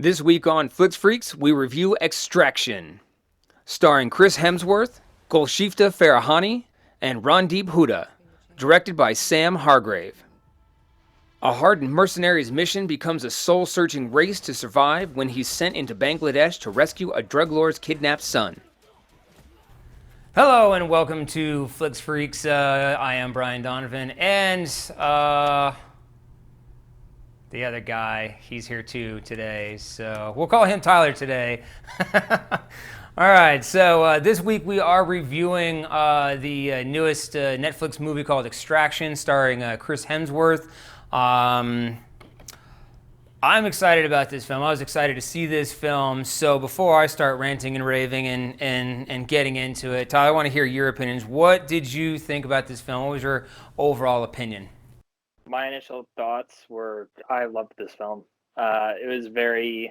This week on Flix Freaks, we review Extraction, starring Chris Hemsworth, Golshifteh Farahani, and Randeep Hooda, directed by Sam Hargrave. A hardened mercenary's mission becomes a soul-searching race to survive when he's sent into Bangladesh to rescue a drug lord's kidnapped son. Hello and welcome to Flix Freaks. I am Brian Donovan, and the other guy, he's here too today, so we'll call him Tyler today. All right, so this week we are reviewing the newest Netflix movie called Extraction, starring Chris Hemsworth. I'm excited about this film. I was excited to see this film. So before I start ranting and raving and getting into it, Tyler, I want to hear your opinions. What did you think about this film? What was your overall opinion? My initial thoughts were I loved this film. It was very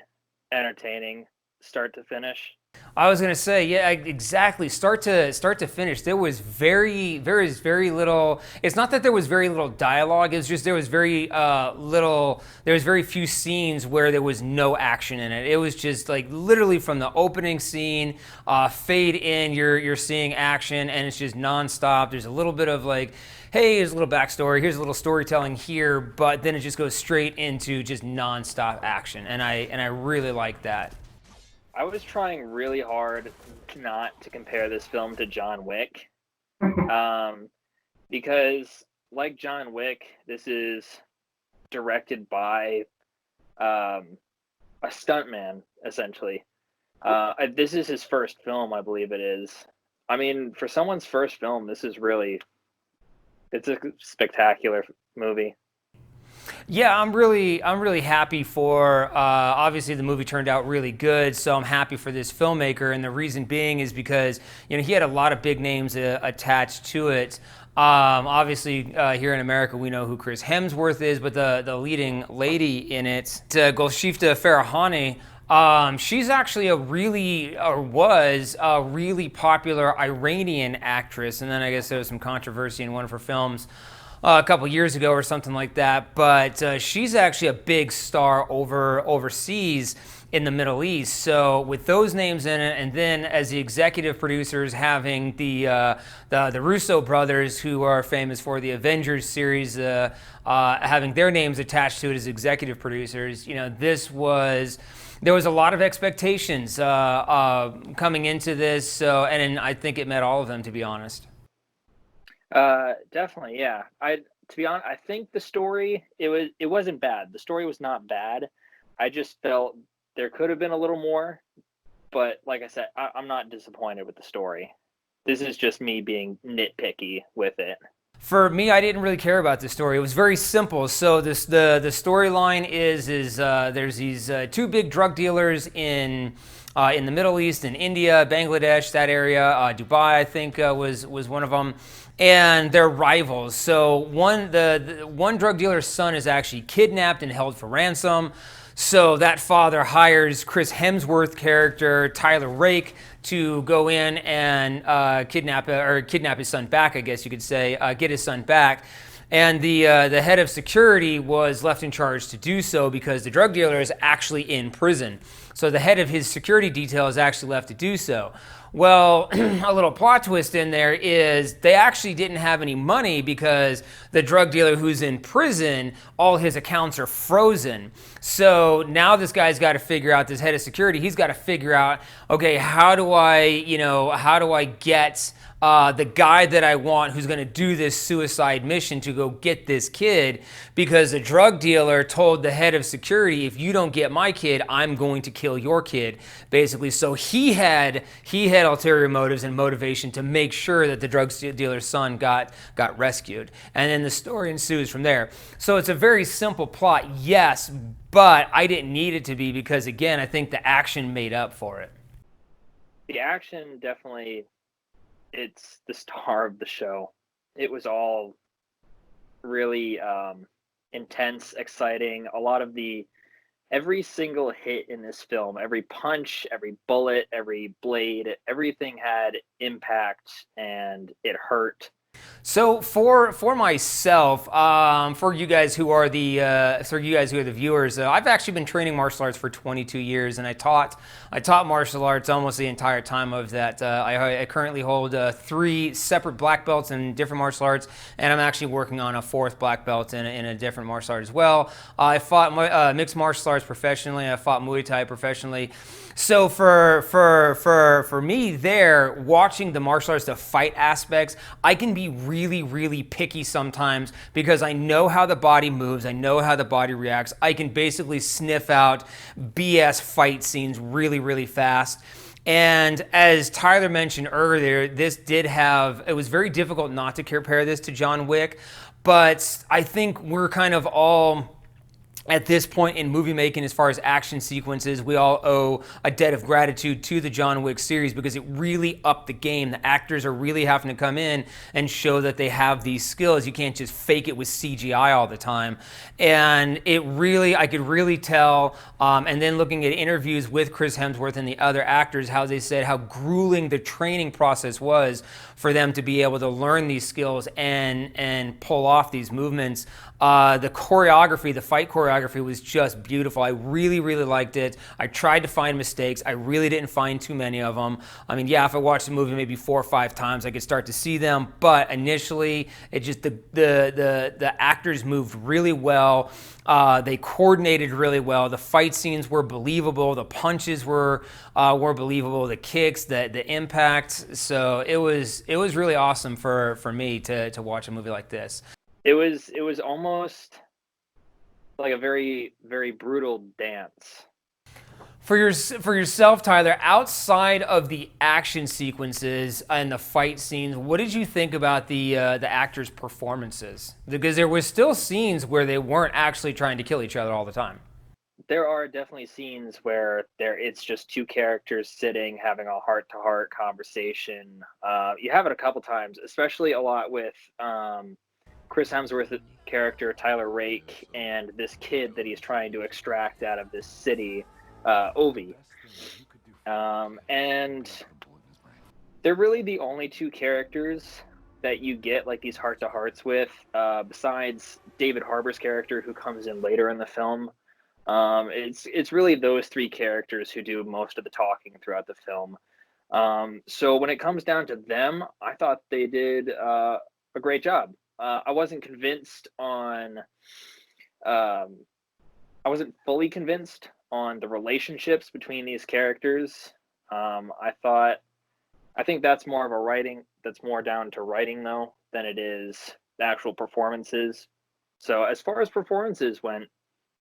entertaining, start to finish. I was gonna say, yeah, exactly. Start to finish, there was very little. It's not that there was very little dialogue. It's just there was very little. There was very few scenes where there was no action in it. It was just like literally from the opening scene, fade in, you're seeing action, and it's just nonstop. There's a little bit of like, hey, here's a little backstory, here's a little storytelling here, but then it just goes straight into just nonstop action, and I really like that. I was trying really hard not to compare this film to John Wick, um, because like John Wick, this is directed by a stuntman essentially. This is his first film, I believe it is. I mean, for someone's first film, this is really it's a spectacular movie. Yeah, I'm really happy for. Obviously, the movie turned out really good, so I'm happy for this filmmaker. And the reason being is because he had a lot of big names attached to it. Obviously, here in America, we know who Chris Hemsworth is, but the leading lady in it, Golshifteh Farahani. She's actually was a really popular Iranian actress, and then I guess there was some controversy in one of her films a couple years ago or something like that. But she's actually a big star overseas in the Middle East. So with those names in it, and then as the executive producers having the Russo brothers, who are famous for the Avengers series, having their names attached to it as executive producers, this was. There was a lot of expectations coming into this, and I think it met all of them, to be honest. Definitely, yeah. To be honest, I think the story it wasn't bad. The story was not bad. I just felt there could have been a little more, but like I said, I'm not disappointed with the story. This is just me being nitpicky with it. For me, I didn't really care about the story. It was very simple. So the storyline is there's these two big drug dealers in the Middle East, in India, Bangladesh, that area, Dubai, I think was one of them, and they're rivals. So the one drug dealer's son is actually kidnapped and held for ransom. So that father hires Chris Hemsworth character Tyler Rake to go in and kidnap his son back, I guess you could say, get his son back. And the head of security was left in charge to do so because the drug dealer is actually in prison. So the head of his security detail is actually left to do so. Well, a little plot twist in there is they actually didn't have any money because the drug dealer who's in prison, all his accounts are frozen. So now this guy's got to figure out, this head of security, he's got to figure out, okay, how do I get the guy that I want who's going to do this suicide mission to go get this kid, because the drug dealer told the head of security, if you don't get my kid, I'm going to kill your kid, basically. So he had ulterior motives and motivation to make sure that the drug dealer's son got rescued. And then the story ensues from there. So it's a very simple plot, yes, but I didn't need it to be because, again, I think the action made up for it. The action definitely it's the star of the show. It was all really intense, exciting. A lot of every single hit in this film, every punch, every bullet, every blade, everything had impact and it hurt. So for myself, for you guys who are the viewers, I've actually been training martial arts for 22 years, and I taught martial arts almost the entire time of that. I currently hold 3 separate black belts in different martial arts, and I'm actually working on a 4th black belt in a different martial art as well. I fought mixed martial arts professionally. I fought Muay Thai professionally. So for me there, watching the martial arts, the fight aspects, I can be really, really picky sometimes because I know how the body moves, I know how the body reacts. I can basically sniff out BS fight scenes really, really fast. And as Tyler mentioned earlier, it was very difficult not to compare this to John Wick, but I think we're kind of all at this point in movie making, as far as action sequences, we all owe a debt of gratitude to the John Wick series because it really upped the game. The actors are really having to come in and show that they have these skills. You can't just fake it with CGI all the time. And I could really tell, and then looking at interviews with Chris Hemsworth and the other actors, how they said how grueling the training process was for them to be able to learn these skills and pull off these movements. The choreography, the fight choreography was just beautiful. I really, really liked it. I tried to find mistakes. I really didn't find too many of them. I mean, yeah, if I watched the movie maybe 4 or 5 times, I could start to see them. But initially, it just the actors moved really well. They coordinated really well. The fight scenes were believable. The punches were believable. The kicks, the impact. So it was really awesome for me to watch a movie like this. It was almost like a very, very brutal dance. For yourself, Tyler, outside of the action sequences and the fight scenes, what did you think about the actors' performances? Because there was still scenes where they weren't actually trying to kill each other all the time. There are definitely scenes where it's just 2 characters sitting having a heart-to-heart conversation. You have it a couple times, especially a lot with Chris Hemsworth's character Tyler Rake and this kid that he's trying to extract out of this city, Ovi. And they're really the only 2 characters that you get like these heart-to-hearts with, besides David Harbour's character who comes in later in the film. It's really those 3 characters who do most of the talking throughout the film. So when it comes down to them, I thought they did a great job. I wasn't convinced on. I wasn't fully convinced on the relationships between these characters. I think that's more of a writing. That's more down to writing though than it is the actual performances. So as far as performances went,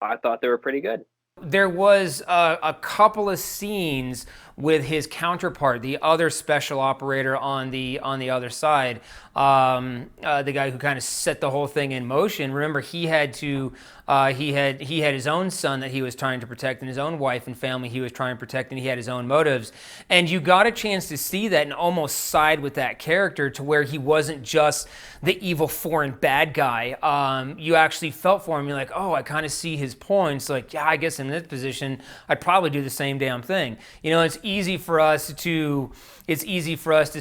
I thought they were pretty good. There was a couple of scenes with his counterpart, the other special operator on the other side, the guy who kind of set the whole thing in motion. Remember, he had his own son that he was trying to protect, and his own wife and family he was trying to protect, and he had his own motives. And you got a chance to see that and almost side with that character to where he wasn't just the evil foreign bad guy. You actually felt for him. You're like, oh, I kind of see his points. Like, yeah, I guess in this position, I'd probably do the same damn thing. You know, it's easy for us to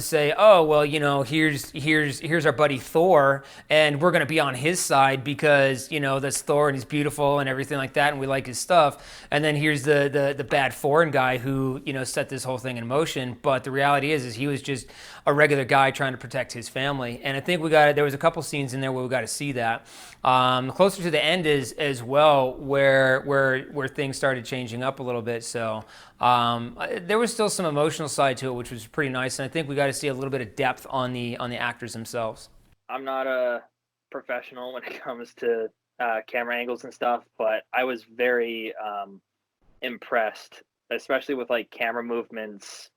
say, oh, well, you know, here's our buddy Thor, and we're gonna be on his side because, you know, that's Thor and he's beautiful and everything like that, and we like his stuff. And then here's the bad foreign guy who, you know, set this whole thing in motion. But the reality is he was just a regular guy trying to protect his family. And I think there was a couple scenes in there where we got to see that. Closer to the end is as well where things started changing up a little bit. So there was still some emotional side to it, which was pretty nice. And I think we got to see a little bit of depth on the actors themselves. I'm not a professional when it comes to camera angles and stuff, but I was very impressed, especially with like camera movements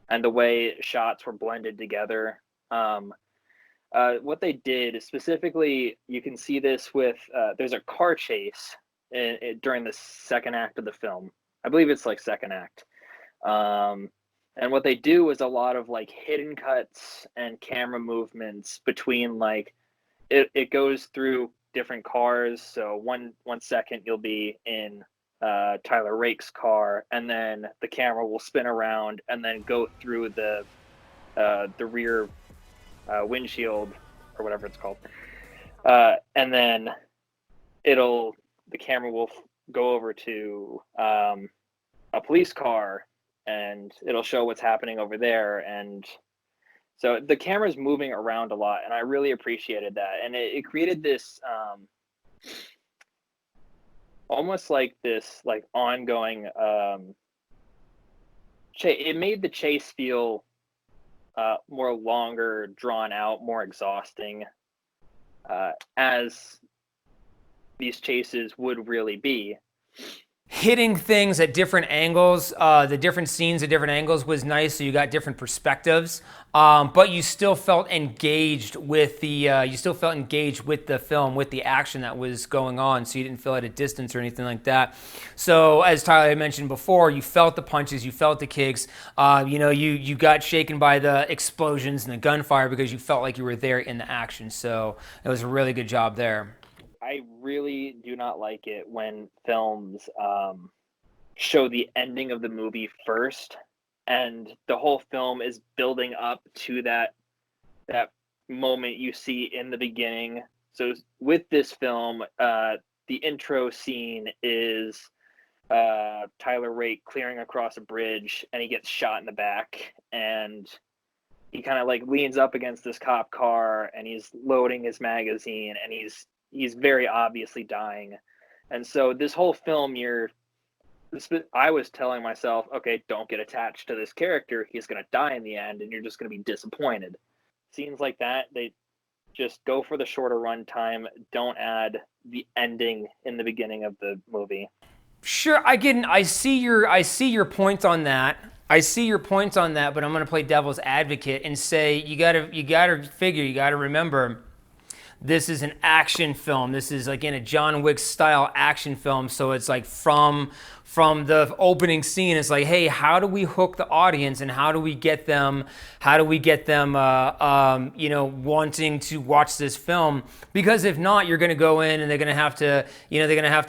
and the way shots were blended together. What they did specifically, you can see this with there's a car chase during the second act of the film. I believe it's like second act. And what they do is a lot of like hidden cuts and camera movements between like it goes through different cars. So one second you'll be in Tyler Rake's car, and then the camera will spin around and then go through the rear windshield or whatever it's called, and then the camera will go over to a police car, and it'll show what's happening over there. And so the camera's moving around a lot, and I really appreciated that. And it created this almost like this like ongoing it made the chase feel more longer, drawn out, more exhausting, as these chases would really be. Hitting things at different angles, the different scenes at different angles was nice, so you got different perspectives. But you still felt engaged with the film, with the action that was going on. So you didn't feel at a distance or anything like that. So as Tyler had mentioned before, you felt the punches, you felt the kicks. You got shaken by the explosions and the gunfire because you felt like you were there in the action. So it was a really good job there. I really do not like it when films show the ending of the movie first, and the whole film is building up to that moment you see in the beginning. So with this film, the intro scene is Tyler Rake clearing across a bridge, and he gets shot in the back, and he kind of like leans up against this cop car, and he's loading his magazine, and he's very obviously dying. And so this whole film, I was telling myself, okay, don't get attached to this character. He's going to die in the end, and you're just going to be disappointed. Scenes like that, they just go for the shorter run time. Don't add the ending in the beginning of the movie. Sure, I see your point on that. But I'm going to play devil's advocate and say you got to remember, this is an action film. This is like in a John Wick style action film. So it's like from the opening scene, it's like, hey, how do we hook the audience, and how do we get them wanting to watch this film? Because if not, you're going to go in and they're going to have to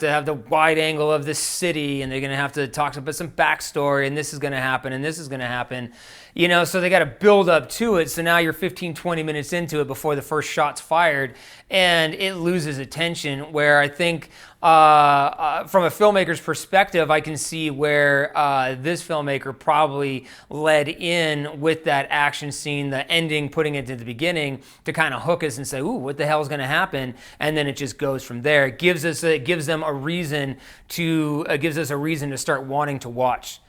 have the wide angle of the city, and they're going to have to talk about some backstory, and this is going to happen, and this is going to happen. So they got to build up to it. So now you're 15, 20 minutes into it before the first shot's fired, and it loses attention. Where I think from a filmmaker's perspective, I can see where this filmmaker probably led in with that action scene, the ending, putting it to the beginning to kind of hook us and say, ooh, what the hell is going to happen? And then it just goes from there. It gives us a reason to start wanting to watch.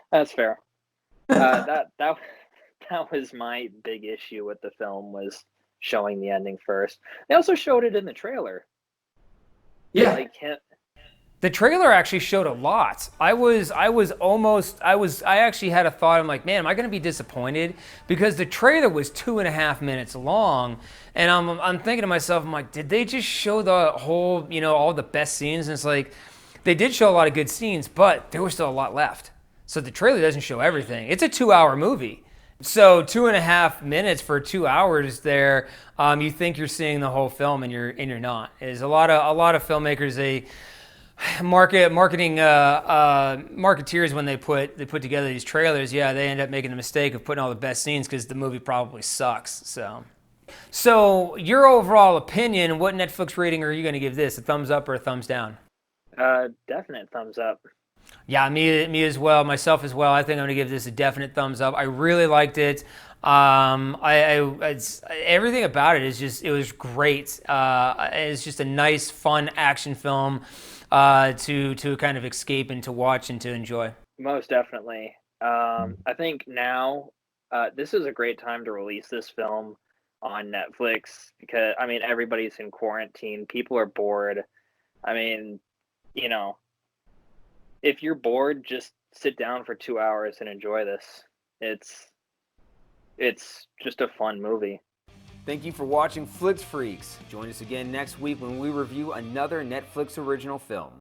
That's fair. That was my big issue with the film, was showing the ending first. They also showed it in the trailer. Yeah. The trailer actually showed a lot. I actually had a thought. I'm like, man, am I going to be disappointed? Because the trailer was 2.5 minutes long, and I'm thinking to myself, I'm like, did they just show the whole, all the best scenes? And it's like, they did show a lot of good scenes, but there was still a lot left. So the trailer doesn't show everything. It's a 2-hour movie. So 2.5 minutes for 2 hours there, you think you're seeing the whole film, and you're not. There's a lot of filmmakers, they marketeers, when they put together these trailers, yeah, they end up making the mistake of putting all the best scenes because the movie probably sucks. So your overall opinion, what Netflix rating are you going to give this? A thumbs up or a thumbs down? Definite thumbs up. Yeah, me as well, myself as well. I think I'm gonna give this a definite thumbs up. I really liked it. Everything about it it was great. It's just a nice, fun action film to kind of escape and to watch and to enjoy. Most definitely. I think now this is a great time to release this film on Netflix, because everybody's in quarantine. People are bored. If you're bored, just sit down for 2 hours and enjoy this. It's just a fun movie. Thank you for watching Flix Freaks. Join us again next week when we review another Netflix original film.